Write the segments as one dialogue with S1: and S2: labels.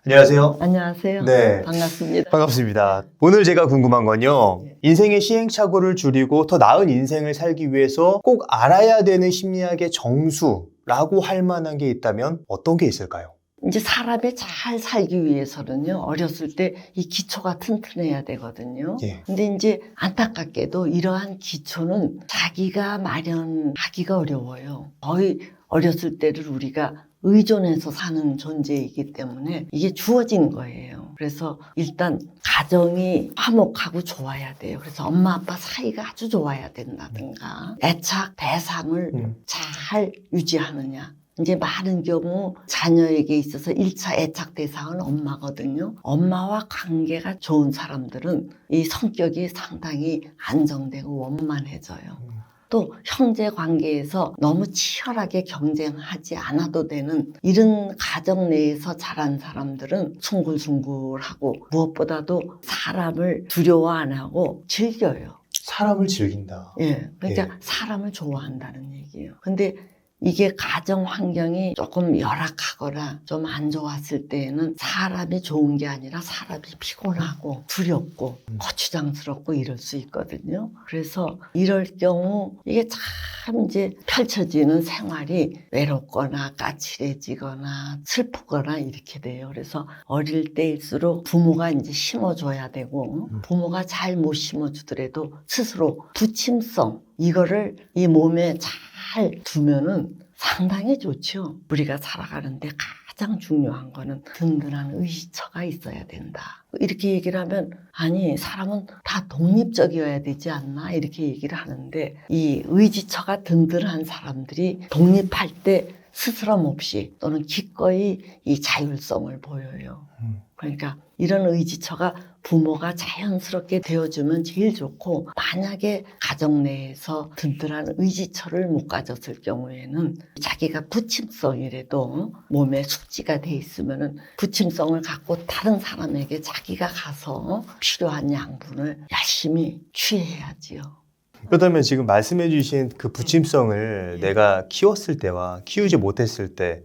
S1: 안녕하세요.
S2: 안녕하세요.
S1: 네.
S2: 반갑습니다.
S1: 반갑습니다. 오늘 제가 궁금한 건요. 인생의 시행착오를 줄이고 더 나은 인생을 살기 위해서 꼭 알아야 되는 심리학의 정수라고 할 만한 게 있다면 어떤 게 있을까요?
S2: 이제 사람이 잘 살기 위해서는요, 어렸을 때 이 기초가 튼튼해야 되거든요.
S1: 예.
S2: 근데 이제 안타깝게도 이러한 기초는 자기가 마련하기가 어려워요. 거의 어렸을 때를 우리가 의존해서 사는 존재이기 때문에 이게 주어진 거예요. 그래서 일단 가정이 화목하고 좋아야 돼요. 그래서 엄마 아빠 사이가 아주 좋아야 된다든가 애착 대상을 잘 유지하느냐. 이제 많은 경우 자녀에게 있어서 1차 애착 대상은 엄마거든요. 엄마와 관계가 좋은 사람들은 이 성격이 상당히 안정되고 원만해져요. 또 형제 관계에서 너무 치열하게 경쟁하지 않아도 되는 이런 가정 내에서 자란 사람들은 숭글숭글하고 무엇보다도 사람을 두려워 안 하고 즐겨요.
S1: 사람을 즐긴다.
S2: 예, 그러니까
S1: 예.
S2: 사람을 좋아한다는 얘기예요. 근데 이게 가정 환경이 조금 열악하거나 좀 안 좋았을 때에는 사람이 좋은 게 아니라 사람이 피곤하고 두렵고 거추장스럽고 이럴 수 있거든요. 그래서 이럴 경우 이게 참 이제 펼쳐지는 생활이 외롭거나 까칠해지거나 슬프거나 이렇게 돼요. 그래서 어릴 때일수록 부모가 이제 심어줘야 되고 부모가 잘 못 심어주더라도 스스로 부침성 이거를 이 몸에 잘 두면은 상당히 좋죠. 우리가 살아가는데 가장 중요한 거는 든든한 의지처가 있어야 된다. 이렇게 얘기를 하면 아니 사람은 다 독립적이어야 되지 않나 이렇게 얘기를 하는데 이 의지처가 든든한 사람들이 독립할 때 스스럼 없이 또는 기꺼이 이 자율성을 보여요. 그러니까 이런 의지처가 부모가 자연스럽게 되어주면 제일 좋고 만약에 가정 내에서 든든한 의지처를 못 가졌을 경우에는 자기가 부침성이라도 몸에 숙지가 돼 있으면은 부침성을 갖고 다른 사람에게 자기가 가서 필요한 양분을 열심히 취해야지요.
S1: 그렇다면 지금 말씀해 주신 그 부침성을 내가 키웠을 때와 키우지 못했을 때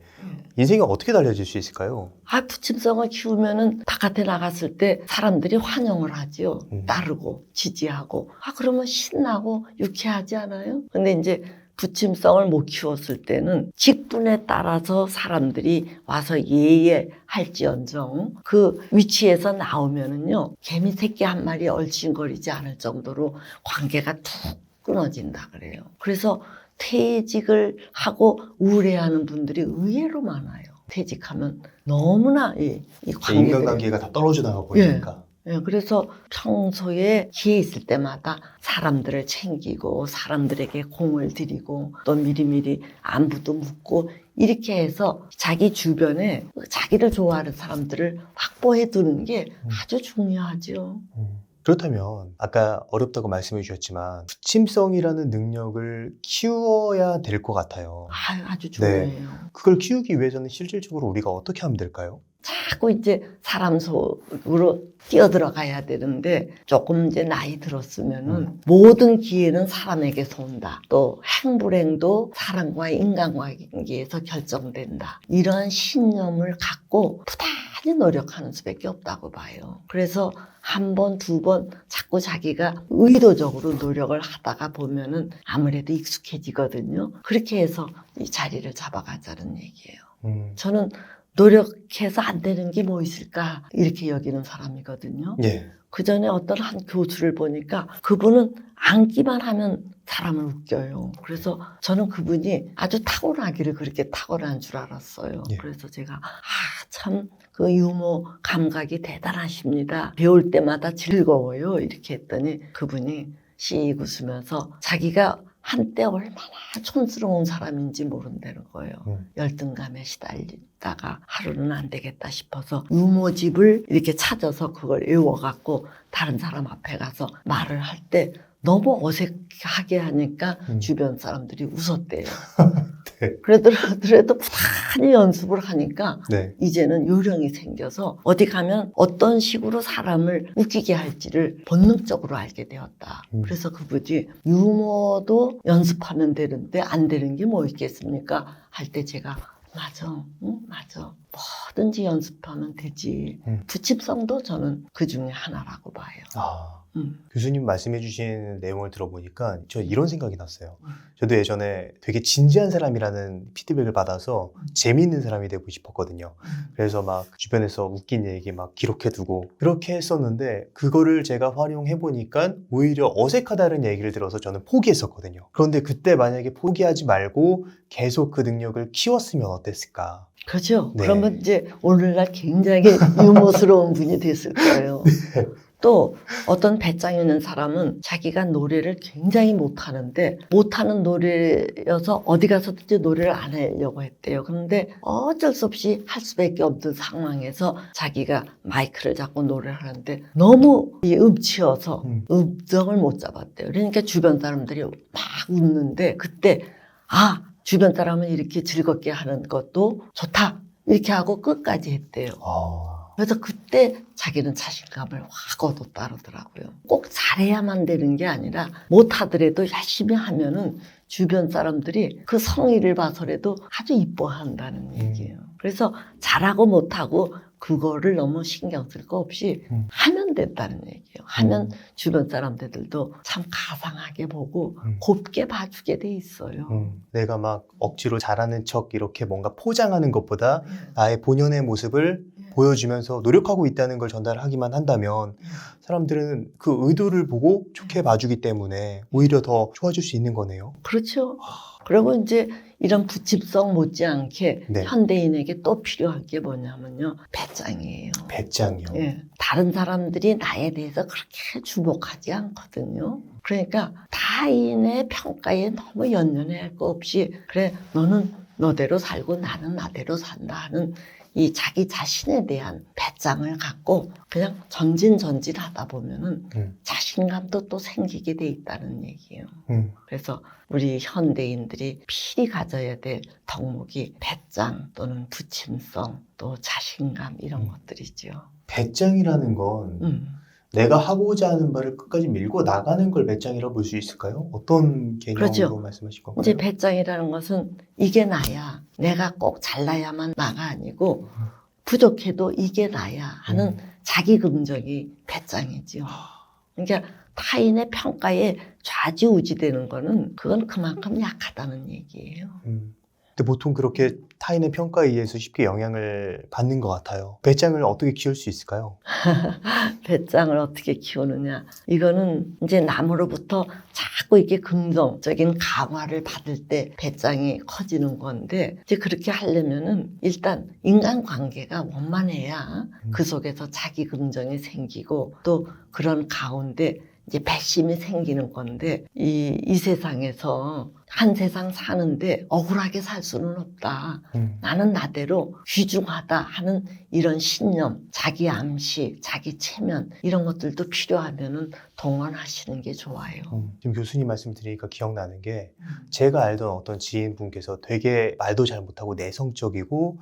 S1: 인생이 어떻게 달라질 수 있을까요?
S2: 부침성을 키우면은 바깥에 나갔을 때 사람들이 환영을 하지요. 따르고 지지하고. 그러면 신나고 유쾌하지 않아요? 근데 이제 부침성을 못 키웠을 때는 직분에 따라서 사람들이 와서 예의할지언정 그 위치에서 나오면은요 개미 새끼 한 마리 얼씬거리지 않을 정도로 관계가 툭 끊어진다 그래요. 그래서 퇴직을 하고 우울해하는 분들이 의외로 많아요. 퇴직하면 너무나 이 관계들이
S1: 인간관계가 다 떨어져 나가 버리니까.
S2: 예, 그래서 평소에 기회 있을 때마다 사람들을 챙기고 사람들에게 공을 들이고 또 미리미리 안부도 묻고 이렇게 해서 자기 주변에 자기를 좋아하는 사람들을 확보해 두는 게 아주 중요하죠.
S1: 그렇다면 아까 어렵다고 말씀해 주셨지만 부침성이라는 능력을 키워야 될 것 같아요.
S2: 아주 중요해요.
S1: 그걸 키우기 위해서는 실질적으로 우리가 어떻게 하면 될까요?
S2: 자꾸 이제 사람 속으로 뛰어들어가야 되는데 조금 이제 나이 들었으면은 모든 기회는 사람에게서 온다. 또 행불행도 사람과의 인간관계에서 결정된다. 이런 신념을 갖고 부단히 노력하는 수밖에 없다고 봐요. 그래서 한 번, 두 번 자꾸 자기가 의도적으로 노력을 하다가 보면은 아무래도 익숙해지거든요. 그렇게 해서 이 자리를 잡아가자는 얘기예요. 저는 노력해서 안 되는 게 뭐 있을까 이렇게 여기는 사람이거든요.
S1: 예.
S2: 그 전에 어떤 한 교수를 보니까 그분은 앉기만 하면 사람을 웃겨요. 그래서 저는 그분이 아주 타고나기를 그렇게 타고난 줄 알았어요.
S1: 예.
S2: 그래서 제가 참 그 유머 감각이 대단하십니다. 배울 때마다 즐거워요. 이렇게 했더니 그분이 씩 웃으면서 자기가 한때 얼마나 촌스러운 사람인지 모른다는 거예요. 열등감에 시달리다가 하루는 안 되겠다 싶어서 유모집을 이렇게 찾아서 그걸 외워갖고 다른 사람 앞에 가서 말을 할 때 너무 어색하게 하니까 주변 사람들이 웃었대요.
S1: 네.
S2: 그래도 부단히 연습을 하니까
S1: 네.
S2: 이제는 요령이 생겨서 어디 가면 어떤 식으로 사람을 웃기게 할지를 본능적으로 알게 되었다. 그래서 그분이 유머도 연습하면 되는데 안 되는 게 뭐 있겠습니까? 할 때 제가 맞아, 응? 맞아. 뭐든지 연습하면 되지. 부침성도 저는 그 중에 하나라고 봐요.
S1: 교수님 말씀해 주신 내용을 들어보니까 저 이런 생각이 났어요. 저도 예전에 되게 진지한 사람이라는 피드백을 받아서 재미있는 사람이 되고 싶었거든요. 그래서 막 주변에서 웃긴 얘기 막 기록해두고 그렇게 했었는데 그거를 제가 활용해 보니까 오히려 어색하다는 얘기를 들어서 저는 포기했었거든요. 그런데 그때 만약에 포기하지 말고 계속 그 능력을 키웠으면 어땠을까?
S2: 그죠?
S1: 네.
S2: 그러면 이제 오늘날 굉장히 유머스러운 분이 됐을 거예요. 또 어떤 배짱 있는 사람은 자기가 노래를 굉장히 못하는데 못하는 노래여서 어디 가서든지 노래를 안 하려고 했대요. 그런데 어쩔 수 없이 할 수밖에 없는 상황에서 자기가 마이크를 잡고 노래를 하는데 너무 이 음치여서 음정을 못 잡았대요. 그러니까 주변 사람들이 막 웃는데 그때 주변 사람은 이렇게 즐겁게 하는 것도 좋다. 이렇게 하고 끝까지 했대요. 그래서 그때 자기는 자신감을 확 얻었다 그러더라고요. 꼭 잘해야만 되는 게 아니라 못하더라도 열심히 하면은 주변 사람들이 그 성의를 봐서라도 아주 이뻐한다는 얘기예요. 그래서 잘하고 못하고 그거를 너무 신경 쓸 거 없이 하면 된다는 얘기예요. 하면 주변 사람들도 참 가상하게 보고 곱게 봐주게 돼 있어요.
S1: 내가 막 억지로 잘하는 척 이렇게 뭔가 포장하는 것보다 나의 본연의 모습을 보여주면서 노력하고 있다는 걸 전달하기만 한다면 사람들은 그 의도를 보고 좋게 봐주기 때문에 오히려 더 좋아질 수 있는 거네요.
S2: 그렇죠. 그리고 이제 이런 부침성 못지않게
S1: 네.
S2: 현대인에게 또 필요한 게 뭐냐면요. 배짱이에요.
S1: 배짱이요.
S2: 예. 다른 사람들이 나에 대해서 그렇게 주목하지 않거든요. 그러니까 타인의 평가에 너무 연연할 거 없이 그래 너는 너대로 살고 나는 나대로 산다 하는 이 자기 자신에 대한 배짱을 갖고 그냥 전진전진하다 보면은 자신감도 또 생기게 돼 있다는 얘기예요. 그래서 우리 현대인들이 필히 가져야 될 덕목이 배짱 또는 부침성 또 자신감 이런 것들이죠.
S1: 배짱이라는 건 내가 하고자 하는 바를 끝까지 밀고 나가는 걸 배짱이라고 볼 수 있을까요? 어떤 개념으로
S2: 그렇죠.
S1: 말씀하실 건가요?
S2: 이제 배짱이라는 것은 이게 나야. 내가 꼭 잘나야만 나가 아니고 부족해도 이게 나야 하는 자기 긍정이 배짱이지요. 그러니까 타인의 평가에 좌지우지되는 거는 그건 그만큼 약하다는 얘기예요.
S1: 근데 보통 그렇게 타인의 평가에 의해서 쉽게 영향을 받는 것 같아요. 배짱을 어떻게 키울 수 있을까요?
S2: 배짱을 어떻게 키우느냐. 이거는 이제 남으로부터 자꾸 이렇게 긍정적인 강화를 받을 때 배짱이 커지는 건데 이제 그렇게 하려면은 일단 인간관계가 원만해야 그 속에서 자기 긍정이 생기고 또 그런 가운데 이제 배심이 생기는 건데 이 세상에서 한 세상 사는데 억울하게 살 수는 없다. 나는 나대로 귀중하다 하는 이런 신념, 자기 암시, 자기 체면 이런 것들도 필요하면은 동원하시는 게 좋아요.
S1: 지금 교수님 말씀 드리니까 기억나는 게 제가 알던 어떤 지인분께서 되게 말도 잘 못하고 내성적이고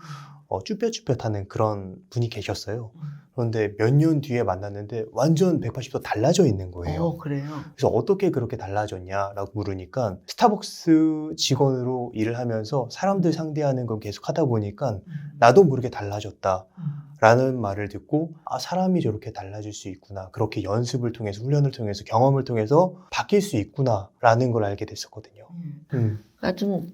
S1: 쭈뼛쭈뼛하는 그런 분이 계셨어요. 그런데 몇 년 뒤에 만났는데 완전 180도 달라져 있는 거예요.
S2: 그래요?
S1: 그래서 어떻게 그렇게 달라졌냐라고 물으니까 스타벅스 직원으로 일을 하면서 사람들 상대하는 건 계속 하다 보니까 나도 모르게 달라졌다. 라는 말을 듣고 사람이 저렇게 달라질 수 있구나. 그렇게 연습을 통해서 훈련을 통해서 경험을 통해서 바뀔 수 있구나 라는 걸 알게 됐었거든요.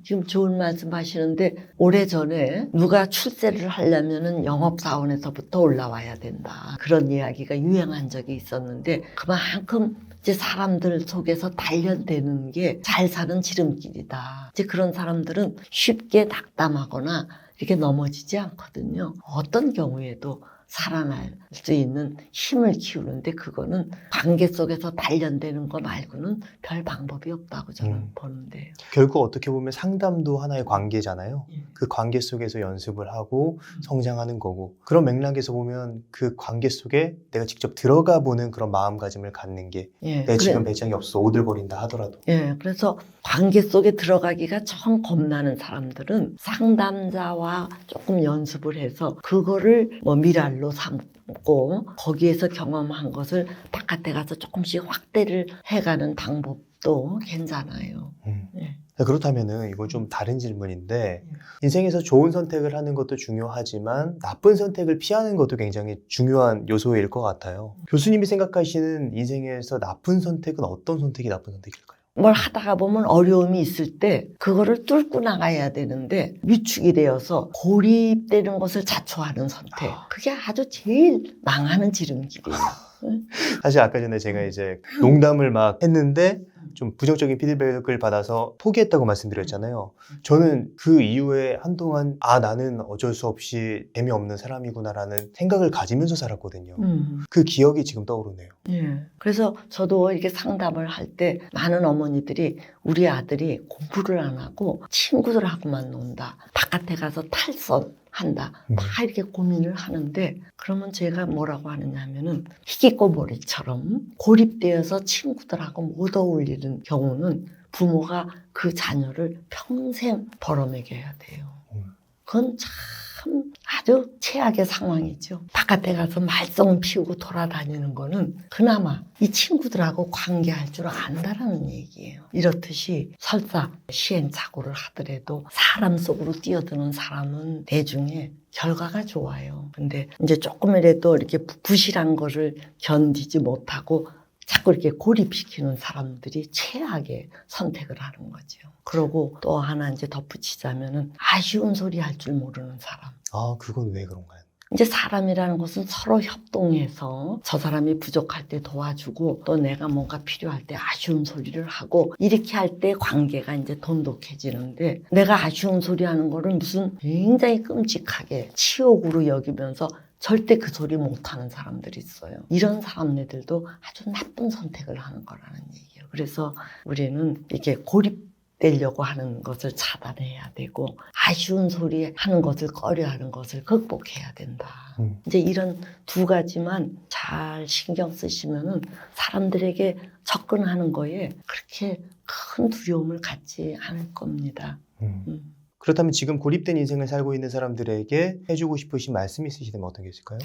S2: 지금 좋은 말씀 하시는데 오래전에 누가 출세를 하려면은 영업사원에서부터 올라와야 된다. 그런 이야기가 유행한 적이 있었는데 그만큼 이제 사람들 속에서 단련되는 게 잘 사는 지름길이다. 이제 그런 사람들은 쉽게 낙담하거나 이렇게 넘어지지 않거든요. 어떤 경우에도 살아날 수 있는 힘을 키우는데 그거는 관계 속에서 단련되는 거 말고는 별 방법이 없다고 저는 보는데요.
S1: 결국 어떻게 보면 상담도 하나의 관계잖아요. 그 관계 속에서 연습을 하고 성장하는 거고 그런 맥락에서 보면 그 관계 속에 내가 직접 들어가 보는 그런 마음가짐을 갖는 게 내 지금 배짱이 없어 오들거린다 하더라도
S2: 그래서 관계 속에 들어가기가 정 겁나는 사람들은 상담자와 조금 연습을 해서 그거를 뭐 미랄로 삼고 거기에서 경험한 것을 바깥에 가서 조금씩 확대를 해가는 방법도 괜찮아요.
S1: 그렇다면은 이건 좀 다른 질문인데 인생에서 좋은 선택을 하는 것도 중요하지만 나쁜 선택을 피하는 것도 굉장히 중요한 요소일 것 같아요. 교수님이 생각하시는 인생에서 나쁜 선택은 어떤 선택이 나쁜 선택일까요?
S2: 뭘 하다가 보면 어려움이 있을 때 그거를 뚫고 나가야 되는데 위축이 되어서 고립되는 것을 자초하는 선택. 그게 아주 제일 망하는 지름길이에요.
S1: 사실 아까 전에 제가 이제 농담을 막 했는데 좀 부정적인 피드백을 받아서 포기했다고 말씀드렸잖아요. 저는 그 이후에 한동안 나는 어쩔 수 없이 재미없는 사람이구나라는 생각을 가지면서 살았거든요. 그 기억이 지금 떠오르네요.
S2: 예. 그래서 저도 이렇게 상담을 할 때 많은 어머니들이 우리 아들이 공부를 안 하고 친구들하고만 논다. 바깥에 가서 탈선한다. 다 이렇게 고민을 하는데 그러면 제가 뭐라고 하느냐 하면은 희귀꼬머리처럼 고립되어서 친구들하고 못 어울리는 경우는 부모가 그 자녀를 평생 벌어먹여야 돼요. 그건 참 아주 최악의 상황이죠. 바깥에 가서 말썽 피우고 돌아다니는 거는 그나마 이 친구들하고 관계할 줄 안다라는 얘기예요. 이렇듯이 설사 시행착오를 하더라도 사람 속으로 뛰어드는 사람은 대중에 결과가 좋아요. 근데 이제 조금이라도 이렇게 부실한 거를 견디지 못하고 자꾸 이렇게 고립시키는 사람들이 최악의 선택을 하는 거죠. 그러고 또 하나 이제 덧붙이자면은 아쉬운 소리 할 줄 모르는 사람.
S1: 그건 왜 그런가요?
S2: 이제 사람이라는 것은 서로 협동해서 저 사람이 부족할 때 도와주고 또 내가 뭔가 필요할 때 아쉬운 소리를 하고 이렇게 할 때 관계가 이제 돈독해지는데 내가 아쉬운 소리 하는 거를 무슨 굉장히 끔찍하게 치욕으로 여기면서 절대 그 소리 못하는 사람들이 있어요. 이런 사람들도 아주 나쁜 선택을 하는 거라는 얘기예요. 그래서 우리는 이렇게 고립되려고 하는 것을 차단해야 되고 아쉬운 소리 하는 것을 꺼려하는 것을 극복해야 된다. 이제 이런 두 가지만 잘 신경 쓰시면은 사람들에게 접근하는 거에 그렇게 큰 두려움을 갖지 않을 겁니다.
S1: 그렇다면 지금 고립된 인생을 살고 있는 사람들에게 해주고 싶으신 말씀이 있으시다면 어떤 게 있을까요?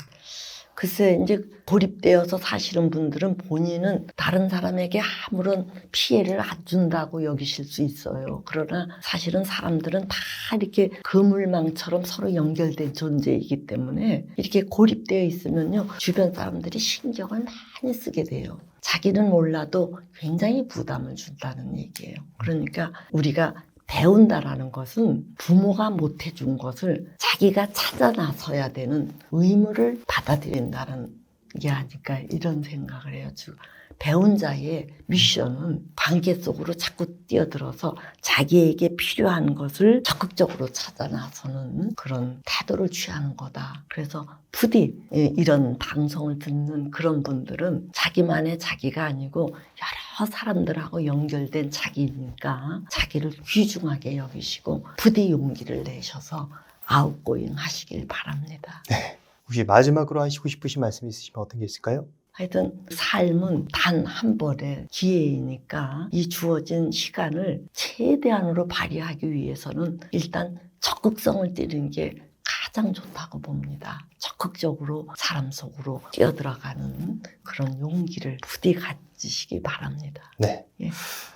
S2: 글쎄 이제 고립되어서 사시는 분들은 본인은 다른 사람에게 아무런 피해를 안 준다고 여기실 수 있어요. 그러나 사실은 사람들은 다 이렇게 그물망처럼 서로 연결된 존재이기 때문에 이렇게 고립되어 있으면요 주변 사람들이 신경을 많이 쓰게 돼요. 자기는 몰라도 굉장히 부담을 준다는 얘기예요. 그러니까 우리가 배운다라는 것은 부모가 못 해준 것을 자기가 찾아 나서야 되는 의무를 받아들인다는 게 아닐까 이런 생각을 해요. 즉 배운 자의 미션은 관계 속으로 자꾸 뛰어들어서 자기에게 필요한 것을 적극적으로 찾아 나서는 그런 태도를 취하는 거다. 그래서 부디 이런 방송을 듣는 그런 분들은 자기만의 자기가 아니고 여러 사람들하고 연결된 자기니까 자기를 귀중하게 여기시고 부디 용기를 내셔서 아웃고잉 하시길 바랍니다.
S1: 네. 혹시 마지막으로 하시고 싶으신 말씀 있으시면 어떤 게 있을까요?
S2: 하여튼 삶은 단 한 번의 기회이니까 이 주어진 시간을 최대한으로 발휘하기 위해서는 일단 적극성을 띠는 게 가장 좋다고 봅니다. 적극적으로 사람 속으로 뛰어들어가는 그런 용기를 부디 가지시기 바랍니다.
S1: 네.
S2: 예.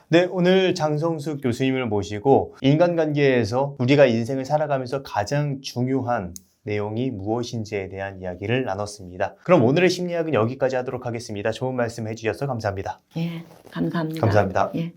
S1: 네, 오늘 장성숙 교수님을 모시고 인간관계에서 우리가 인생을 살아가면서 가장 중요한 내용이 무엇인지에 대한 이야기를 나눴습니다. 그럼 오늘의 심리학은 여기까지 하도록 하겠습니다. 좋은 말씀 해주셔서 감사합니다.
S2: 예, 감사합니다.
S1: 감사합니다.
S2: 예.